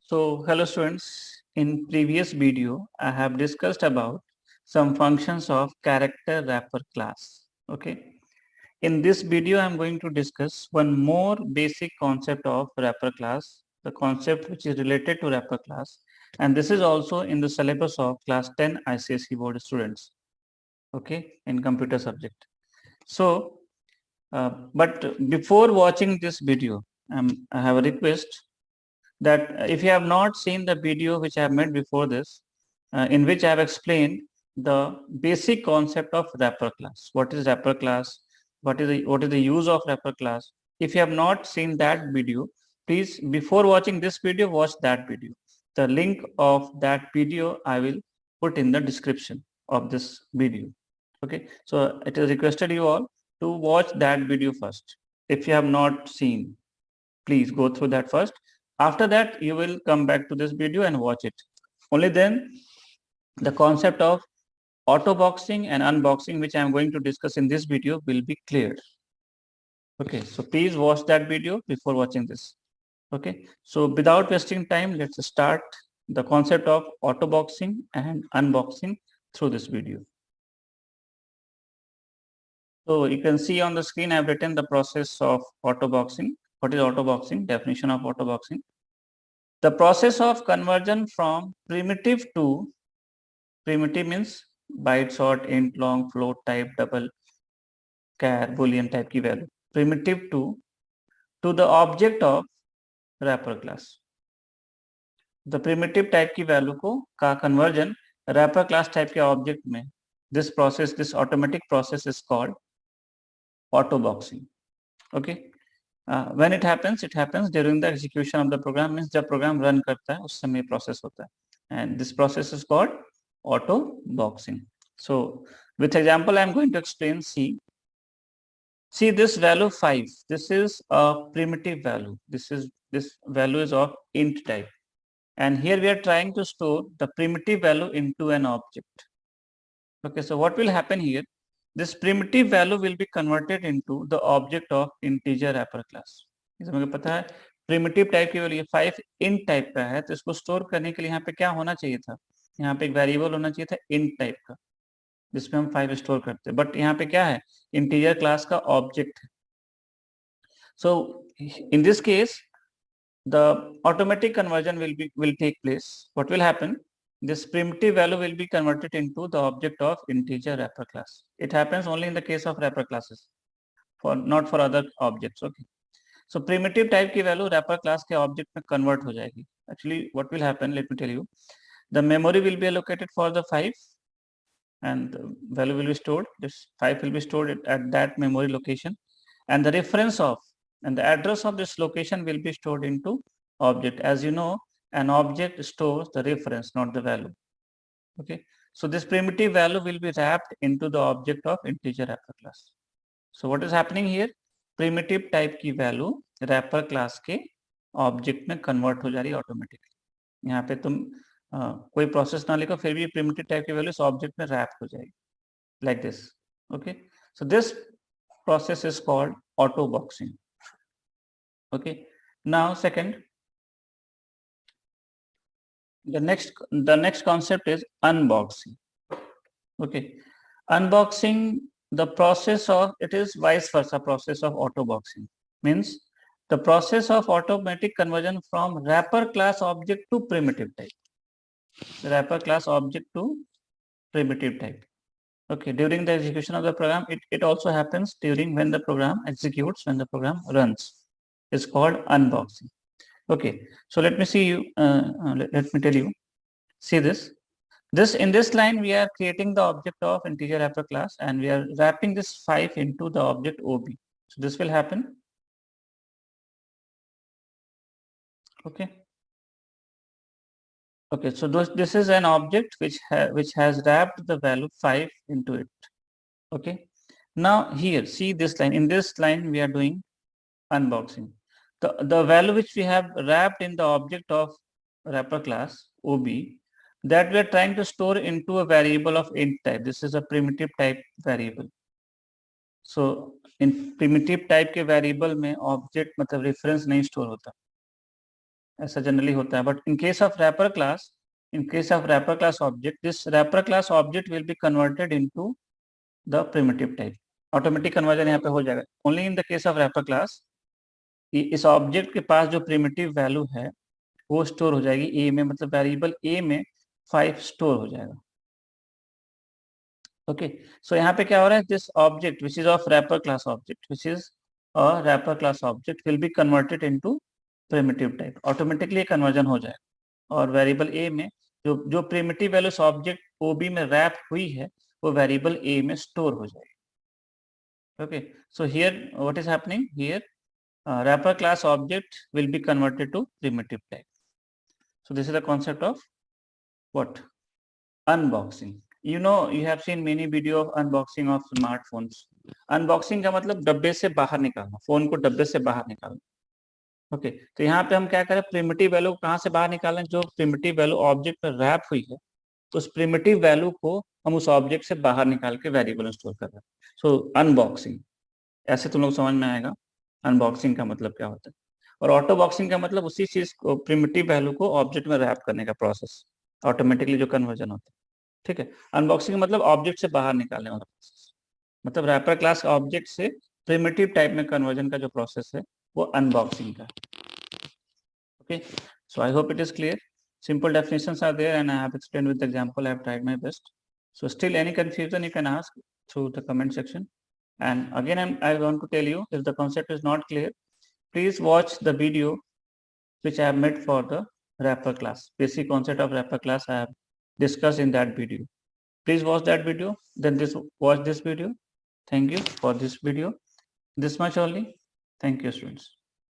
So hello students, in previous video I have discussed about some functions of character wrapper class. Okay. In this video I am going to discuss one more basic concept of wrapper class, the concept which is related to wrapper class, and this is also in the syllabus of class 10 ICSE board students, okay, in computer subject. So but before watching this video, I have a request that if you have not seen the video which I have made before this, in which I have explained the basic concept of wrapper class. What is wrapper class? What is the use of wrapper class? If you have not seen that video, please before watching this video, watch that video. The link of that video I will put in the description of this video. Okay, so it is requested you all to watch that video first. If you have not seen, please go through that first. After that, you will come back to this video and watch it. Only then the concept of autoboxing and unboxing, which I am going to discuss in this video, will be clear. Okay, so please watch that video before watching this. Okay, so without wasting time, let's start the concept of autoboxing and unboxing through this video. So you can see on the screen, I've written the process of autoboxing. What is autoboxing? Definition of autoboxing. The process of conversion from primitive to primitive means byte, short, int, long, float type, double, char, boolean type की value. Primitive to the object of wrapper class. The primitive type की value को का conversion wrapper class type के object में. This process, this automatic process is called autoboxing. Okay. When it happens during the execution of the program, means जब program run करता है उस समय process होता है, and this process is called auto boxing. So with example I am going to explain. See this value 5, this is a primitive value, this value is of int type, and here we are trying to store the primitive value into an object. Okay, so what will happen here, this primitive value will be converted into the object of integer wrapper class. मुझे पता है primitive type की value 5 int type का है, तो इसको store करने के लिए यहाँ पे क्या होना चाहिए था, यहाँ पे एक वेरिएबल होना चाहिए था int टाइप का, जिसमें हम 5 स्टोर करते हैं, बट यहाँ पे क्या है, इंटीजर क्लास का ऑब्जेक्ट है. So in this case the automatic conversion will take place. What will happen, this primitive value will be converted into the object of integer wrapper class. It happens only in the case of wrapper classes, for not for other objects. Okay, so primitive type की value wrapper class के object में convert हो जाएगी. Actually what will happen, let me tell you, the memory will be allocated for the 5 and the value will be stored, this 5 will be stored at that memory location, and the reference of and the address of this location will be stored into object. As you know, an object stores the reference, not the value. Okay, so this primitive value will be wrapped into the object of integer wrapper class. So what is happening here, primitive type की value wrapper class के object में convert हो जा रही है automatically. यहाँ पे तुम कोई process ना लिखो, फिर भी primitive type की value इस object में wrapped हो जाएगी, like this. Okay, so this process is called auto boxing. Okay, now second, the next concept is unboxing. Okay, unboxing, the process of, it is vice versa process of auto boxing, means the process of automatic conversion from wrapper class object to primitive type, wrapper class object to primitive type. Okay, during the execution of the program, it also happens during when the program executes, when the program runs, is called unboxing. Okay, so let me see you, let me tell you, see this in this line we are creating the object of integer wrapper class and we are wrapping this 5 into the object OB. So this will happen. Okay, okay, so this is an object which has wrapped the value 5 into it. Okay, now here see this line, in this line we are doing unboxing. The value which we have wrapped in the object of wrapper class OB, that we are trying to store into a variable of int type. This is a primitive type variable. So in primitive type के variable में object मतलब reference नहीं store होता. ऐसा generally होता है, but in case of wrapper class, in case of wrapper class object, this wrapper class object will be converted into the primitive type. Automatic conversion यहाँ पे हो जाएगा only in the case of wrapper class. इस object के पास जो primitive value है वो स्टोर हो जाएगी ए में, मतलब वेरिएबल ए में 5 स्टोर हो जाएगा। ओके, सो यहाँ पे क्या हो रहा है, this object which is of wrapper class object, which is a wrapper class object will be converted into primitive type. Automatically conversion हो जाएगा और वेरिएबल ए में जो प्रिमिटिव वैल्यू ऑब्जेक्ट ओबी में रैप हुई है वो वेरिएबल ए में स्टोर हो जाएगी। Okay, so here what is happening here, wrapper class object will be converted to primitive type. So this is the concept of what? Unboxing. You know, you have seen many video of unboxing of smartphones. Unboxing का मतलब डब्बे से बाहर निकालना, phone को डब्बे से बाहर निकालना। ओके, तो यहाँ पे हम क्या करें, प्रिमिटिव वैल्यू कहाँ से बाहर निकालें, जो प्रिमिटिव वैल्यू ऑब्जेक्ट पर रैप हुई है उस प्रिमिटिव वैल्यू को हम उस ऑब्जेक्ट से बाहर निकाल के वेरिएबल में स्टोर कर रहे हैं। सो अनबॉक्सिंग, ऐसे तुम लोग समझ में आएगा अनबॉक्सिंग का मतलब क्या होता है। और ऑटो बॉक्सिंग का मतलब उसी चीज को, प्रिमिटिव वैल्यू को ऑब्जेक्ट में रैप करने का प्रोसेस, ऑटोमेटिकली जो कन्वर्जन होता है। ठीक है, अनबॉक्सिंग का मतलब ऑब्जेक्ट से बाहर निकालने वाला प्रोसेस, मतलब रैपर क्लास ऑब्जेक्ट से प्रिमिटिव टाइप में कन्वर्जन का जो प्रोसेस है वो अनबॉक्सिंग का। Okay, so I hope it is clear. Simple definitions are there and I have explained with the example. I have tried my best. So still any confusion you can ask through the comment section. And again, I want to tell you, if the concept is not clear, please watch the video which I have made for the wrapper class. Basic concept of wrapper class I have discussed in that video. Please watch that video, then watch this video. Thank you for this video. This much only. Thank you, students.